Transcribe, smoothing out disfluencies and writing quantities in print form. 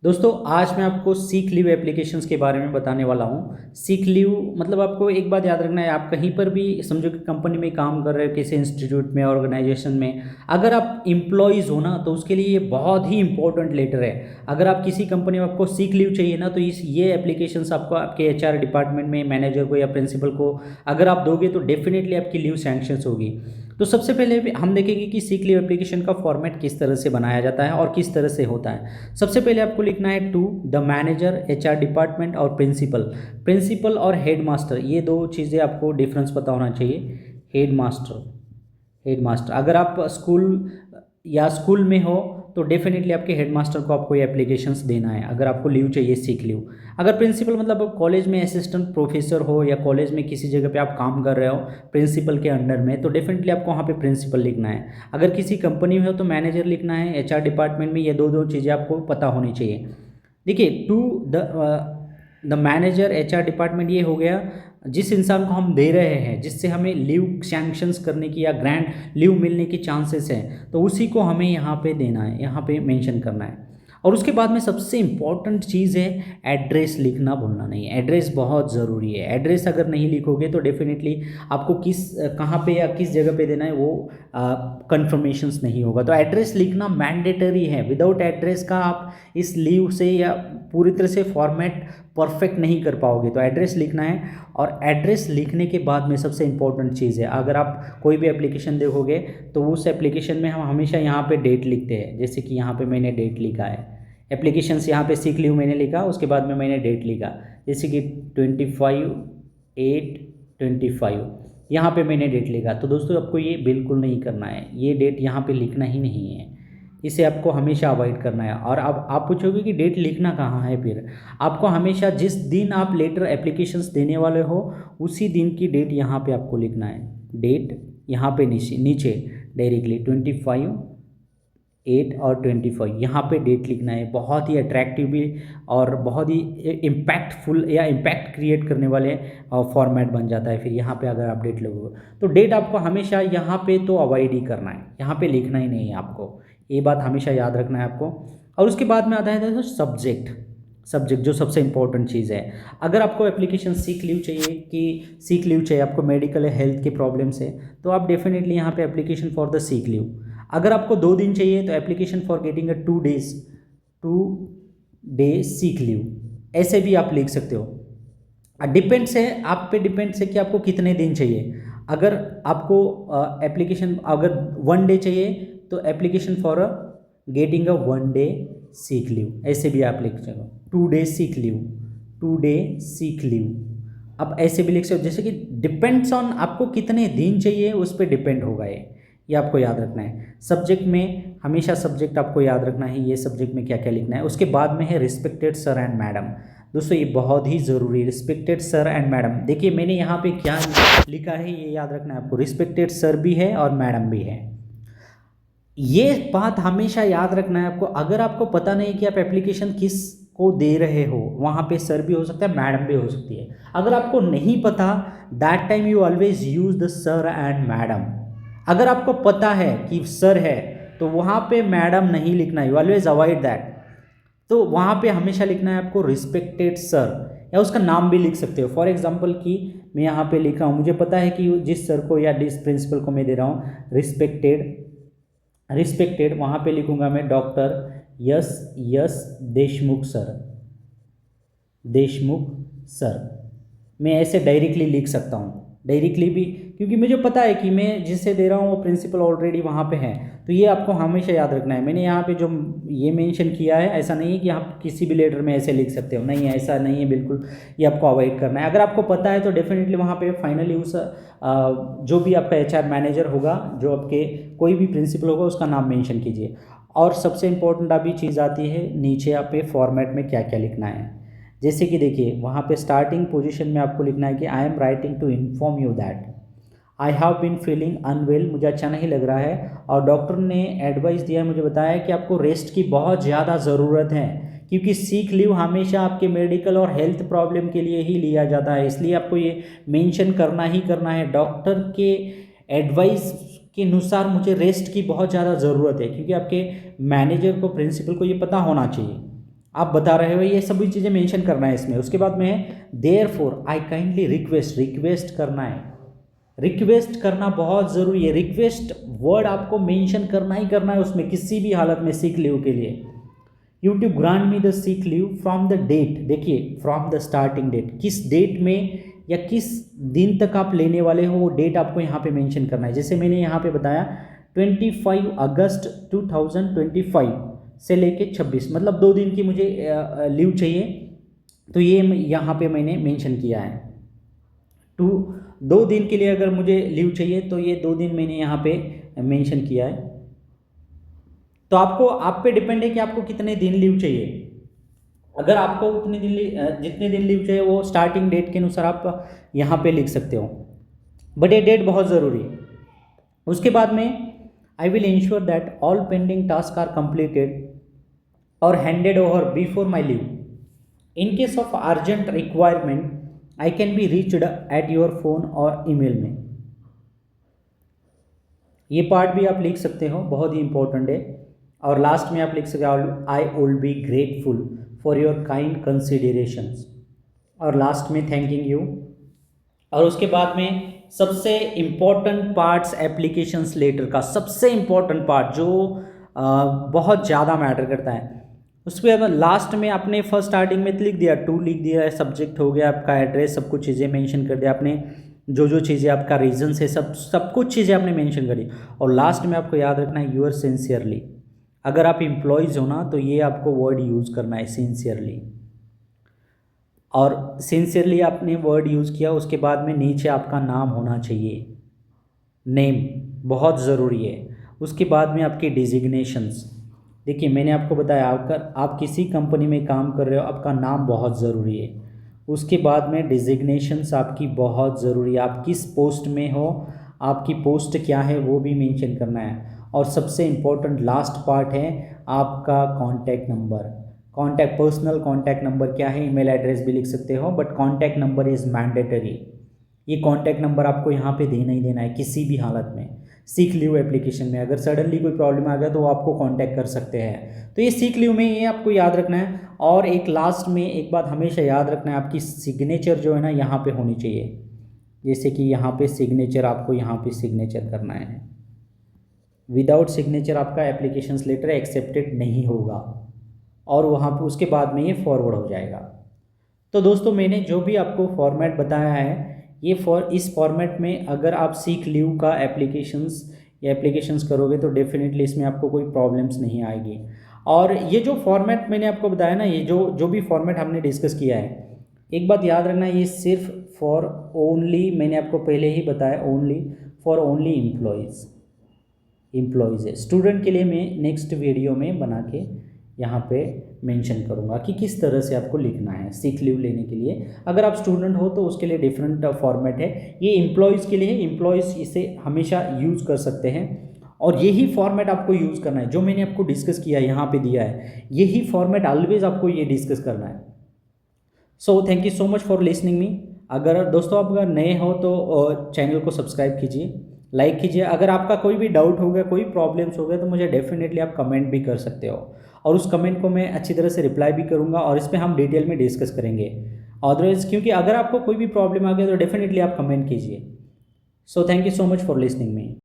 दोस्तों आज मैं आपको सीक लीव एप्लीकेशंस के बारे में बताने वाला हूँ। सीक लीव मतलब आपको एक बात याद रखना है, आप कहीं पर भी समझो कि कंपनी में काम कर रहे हो, किसी इंस्टीट्यूट में, ऑर्गेनाइजेशन में, अगर आप एम्प्लॉयज़ हो ना तो उसके लिए ये बहुत ही इंपॉर्टेंट लेटर है। अगर आप किसी कंपनी में आपको सीक लीव चाहिए ना तो ये एप्लीकेशंस आपको आपके एचआर डिपार्टमेंट में मैनेजर को या प्रिंसिपल को अगर आप दोगे तो डेफिनेटली आपकी लीव सैंक्शंस होगी। तो सबसे पहले हम देखेंगे कि सीक लीव एप्लीकेशन का फॉर्मेट किस तरह से बनाया जाता है और किस तरह से होता है। सबसे पहले आपको लिखना है to the manager, HR department और प्रिंसिपल। प्रिंसिपल और हेड मास्टर, ये दो चीज़ें आपको डिफरेंस पता होना चाहिए। हेड मास्टर, हेड मास्टर अगर आप स्कूल में हो तो डेफिनेटली आपके हेडमास्टर को आपको ये एप्लीकेशंस देना है अगर आपको लीव चाहिए, सीक लीव। अगर प्रिंसिपल मतलब आप कॉलेज में असिस्टेंट प्रोफेसर हो या कॉलेज में किसी जगह पे आप काम कर रहे हो प्रिंसिपल के अंडर में, तो डेफिनेटली आपको वहाँ पे प्रिंसिपल लिखना है। अगर किसी कंपनी में हो तो मैनेजर लिखना है। एचआर डिपार्टमेंट में ये दो चीज़ें आपको पता होनी चाहिए। देखिए to the manager, HR department ये हो गया जिस इंसान को हम दे रहे हैं, जिससे हमें लीव सैंक्शंस करने की या ग्रैंड लीव मिलने की चांसेस हैं, तो उसी को हमें यहाँ पे देना है, यहाँ पे मेंशन करना है। और उसके बाद में सबसे इम्पॉर्टेंट चीज़ है एड्रेस लिखना भूलना नहीं है। एड्रेस बहुत ज़रूरी है। एड्रेस अगर नहीं लिखोगे तो डेफिनेटली आपको कहाँ पे या किस जगह पे देना है वो कंफर्मेशंस नहीं होगा। तो एड्रेस लिखना मैंडेटरी है। विदाउट एड्रेस का आप इस लीव से या पूरी तरह से फॉर्मेट परफेक्ट नहीं कर पाओगे। तो एड्रेस लिखना है। और एड्रेस लिखने के बाद में सबसे इम्पोर्टेंट चीज़ है, अगर आप कोई भी एप्लीकेशन देखोगे तो उस एप्लीकेशन में हम हमेशा यहाँ पे डेट लिखते हैं। जैसे कि यहाँ पे मैंने डेट लिखा है, एप्लीकेशन से यहाँ पे सीक लीव मैंने लिखा, उसके बाद में मैंने डेट लिखा, जैसे कि 25/8/25 यहाँ पे मैंने डेट लिखा। तो दोस्तों आपको ये बिल्कुल नहीं करना है, ये डेट यहाँ पे लिखना ही नहीं है। इसे आपको हमेशा अवॉइड करना है। और अब आप पूछोगे कि डेट लिखना कहाँ है, फिर आपको हमेशा जिस दिन आप लेटर एप्लीकेशंस देने वाले हो उसी दिन की डेट यहाँ पे आपको लिखना है। डेट यहाँ पे नीचे डायरेक्टली 25/8 और 25 यहाँ पे डेट लिखना है। बहुत ही अट्रैक्टिव भी और बहुत ही इम्पैक्टफुल या इम्पैक्ट क्रिएट करने वाले फॉर्मेट बन जाता है। फिर यहाँ पे अगर आप डेट लगोगे तो डेट आपको हमेशा यहाँ पे तो अवॉइड ही करना है, यहाँ पे लिखना ही नहीं है आपको। ये बात हमेशा याद रखना है आपको। और उसके बाद में आता है दोस्तों सब्जेक्ट जो सबसे इंपॉर्टेंट चीज़ है। अगर आपको एप्लीकेशन सीक लीव चाहिए, आपको मेडिकल हेल्थ के प्रॉब्लम से, तो आप डेफिनेटली यहाँ पे application for the sick leave. अगर आपको 2 दिन चाहिए तो application for getting 2 day seek leave, ऐसे भी आप लिख सकते हो। डिपेंड्स है, आप पे डिपेंड्स है कि आपको कितने दिन चाहिए। अगर आपको एप्लीकेशन अगर 1 डे चाहिए तो application for getting 1 day seek leave, ऐसे भी आप लिख सकते हो। 2 डे सीक लीव आप ऐसे भी लिख सकते हो। जैसे कि डिपेंड्स ऑन आपको कितने दिन चाहिए उस पर डिपेंड होगा ये आपको याद रखना है। सब्जेक्ट में हमेशा सब्जेक्ट आपको याद रखना है, ये सब्जेक्ट में क्या क्या लिखना है। उसके बाद में है रिस्पेक्टेड सर एंड मैडम। दोस्तों ये बहुत ही ज़रूरी है, रिस्पेक्टेड सर एंड मैडम। देखिए मैंने यहाँ पे क्या लिखा है ये याद रखना है आपको। रिस्पेक्टेड सर भी है और मैडम भी है, ये बात हमेशा याद रखना है आपको। अगर आपको पता नहीं कि आप एप्लीकेशन किस को दे रहे हो, वहाँ पे सर भी हो सकता है, मैडम भी हो सकती है। अगर आपको नहीं पता, that time you always use the sir and madam. अगर आपको पता है कि सर है तो वहाँ पे मैडम नहीं लिखना, यू ऑलवेज अवॉइड दैट। तो वहाँ पे हमेशा लिखना है आपको रिस्पेक्टेड सर, या उसका नाम भी लिख सकते हो। फॉर एग्जांपल कि मैं यहाँ पे लिखा हूँ, मुझे पता है कि जिस सर को या जिस प्रिंसिपल को मैं दे रहा हूँ रिस्पेक्टेड, वहाँ पे लिखूँगा मैं डॉक्टर यस देशमुख सर। मैं ऐसे डायरेक्टली लिख सकता हूँ, डायरेक्टली भी, क्योंकि मुझे पता है कि मैं जिसे दे रहा हूँ वो प्रिंसिपल ऑलरेडी वहाँ पे है। तो ये आपको हमेशा याद रखना है। मैंने यहाँ पे जो ये मेंशन किया है, ऐसा नहीं है कि आप किसी भी लेटर में ऐसे लिख सकते हो, नहीं ऐसा नहीं है बिल्कुल, ये आपको अवॉइड करना है। अगर आपको पता है तो डेफिनेटली वहाँ पे फाइनली उस जो भी आपका एचआर मैनेजर होगा, जो आपके कोई भी प्रिंसिपल होगा, उसका नाम मेंशन कीजिए। और सबसे इम्पोर्टेंट अभी चीज़ आती है, नीचे आप पे फॉर्मेट में क्या क्या लिखना है। जैसे कि देखिए वहाँ पे स्टार्टिंग पोजीशन में आपको लिखना है कि I am writing to inform you that I have been feeling unwell, मुझे अच्छा नहीं लग रहा है और डॉक्टर ने एडवाइस दिया है, मुझे बताया कि आपको रेस्ट की बहुत ज़्यादा ज़रूरत है, क्योंकि सीक लीव हमेशा आपके मेडिकल और हेल्थ प्रॉब्लम के लिए ही लिया जाता है। इसलिए आपको ये मेंशन करना ही करना है, डॉक्टर के एडवाइस के अनुसार मुझे रेस्ट की बहुत ज़्यादा ज़रूरत है, क्योंकि आपके मैनेजर को, प्रिंसिपल को ये पता होना चाहिए। आप बता रहे हो, ये सभी चीज़ें मेंशन करना है इसमें। उसके बाद में है therefore I kindly request, request करना है, रिक्वेस्ट करना बहुत ज़रूरी है। रिक्वेस्ट वर्ड आपको मेंशन करना ही करना है उसमें किसी भी हालत में सीक लीव के लिए। यूट्यूब grant me the sick leave from the date, देखिए फ्रॉम द स्टार्टिंग डेट, किस डेट में या किस दिन तक आप लेने वाले हो वो डेट आपको यहाँ पे मेंशन करना है। जैसे मैंने यहाँ पे बताया 25 अगस्त 2025 से लेके 26, मतलब 2 दिन की मुझे लीव चाहिए, तो ये यहाँ पे मैंने मेंशन किया है। 2 दिन के लिए अगर मुझे लीव चाहिए तो ये 2 दिन मैंने यहाँ पे मेंशन किया है। तो आपको, आप पे डिपेंड है कि आपको कितने दिन लीव चाहिए। अगर आपको उतने दिन जितने दिन लीव चाहिए वो स्टार्टिंग डेट के अनुसार आप यहाँ पे लिख सकते हो, बट ये डेट बहुत ज़रूरी है। उसके बाद में I will ensure that all pending task are completed और handed over before my leave. In case of urgent requirement I can be reached at your phone और ईमेल में। ये पार्ट भी आप लिख सकते हो, बहुत ही इंपॉर्टेंट है। और लास्ट में आप लिख सकते हो I will be grateful for your kind considerations, और लास्ट में थैंकिंग यू। और उसके बाद में सबसे इम्पोर्टेंट पार्ट्स एप्लीकेशंस लेटर का, सबसे इम्पोर्टेंट पार्ट जो बहुत ज़्यादा मैटर करता है, उसके बाद लास्ट में आपने फर्स्ट स्टार्टिंग में लिख दिया, टू लिख दिया, सब्जेक्ट हो गया, आपका एड्रेस, सब कुछ चीज़ें मेंशन कर दिया आपने, जो चीज़ें आपका रीजन है सब कुछ चीज़ें आपने मेंशन करी। और लास्ट में आपको याद रखना है यूअर सिंसियरली। अगर आप एम्प्लॉयज़ हो ना तो ये आपको वर्ड यूज़ करना है सिंसियरली, और सिंसियरली आपने वर्ड यूज़ किया, उसके बाद में नीचे आपका नाम होना चाहिए, नेम बहुत ज़रूरी है। उसके बाद में आपके डिजिग्नेशंस, देखिए मैंने आपको बताया अगर आप किसी कंपनी में काम कर रहे हो आपका नाम बहुत ज़रूरी है। उसके बाद में डिजिग्नेशंस आपकी बहुत ज़रूरी है, आप किस पोस्ट में हो, आपकी पोस्ट क्या है वो भी मेंशन करना है। और सबसे इम्पोर्टेंट लास्ट पार्ट है आपका contact number, contact personal contact number क्या है, ईमेल एड्रेस भी लिख सकते हो, but contact number is mandatory. ये कॉन्टैक्ट नंबर आपको यहाँ पे देना ही देना है किसी भी हालत में। सीक लीव एप्लीकेशन में अगर सडनली कोई प्रॉब्लम आ गया तो वो आपको कांटेक्ट कर सकते हैं। तो ये सीक लीव में ये आपको याद रखना है। और एक लास्ट में एक बात हमेशा याद रखना है, आपकी सिग्नेचर जो है ना यहाँ पे होनी चाहिए। जैसे कि यहाँ पे सिग्नेचर, आपको यहाँ पे सिग्नेचर करना है। विदाउट सिग्नेचर आपका एप्लीकेशन लेटर एक्सेप्टेड नहीं होगा, और वहाँ पे उसके बाद में ये फॉरवर्ड हो जाएगा। तो दोस्तों मैंने जो भी आपको फॉर्मेट बताया है, ये इस फॉर्मेट में अगर आप सीक लीव का एप्लीकेशंस करोगे तो डेफिनेटली इसमें आपको कोई प्रॉब्लम्स नहीं आएगी। और ये जो फॉर्मेट मैंने आपको बताया ना, ये जो भी फॉर्मेट हमने डिस्कस किया है, एक बात याद रखना, ये सिर्फ फॉर ओनली, मैंने आपको पहले ही बताया, ओनली फॉर ओनली एम्प्लॉयज़ है। स्टूडेंट के लिए मैं नेक्स्ट वीडियो में बना के यहाँ पे मेंशन करूँगा कि किस तरह से आपको लिखना है सीक लीव लेने के लिए। अगर आप स्टूडेंट हो तो उसके लिए डिफरेंट फॉर्मेट है, ये एम्प्लॉयज़ के लिए, एम्प्लॉयज़ इसे हमेशा यूज़ कर सकते हैं। और यही फॉर्मेट आपको यूज़ करना है जो मैंने आपको डिस्कस किया है, यहाँ पे दिया है, यही फॉर्मेट ऑलवेज आपको ये डिस्कस करना है। So thank you so much for listening me. अगर दोस्तों आप अगर नए हो तो चैनल को सब्सक्राइब कीजिए, लाइक कीजिए। अगर आपका कोई भी डाउट हो गया, कोई प्रॉब्लम्स हो गए तो मुझे डेफिनेटली आप कमेंट भी कर सकते हो, और उस कमेंट को मैं अच्छी तरह से रिप्लाई भी करूँगा, और इस पर हम डिटेल में डिस्कस करेंगे। अदरवाइज क्योंकि अगर आपको कोई भी प्रॉब्लम आ गया तो डेफिनेटली आप कमेंट कीजिए। So thank you so much for listening me.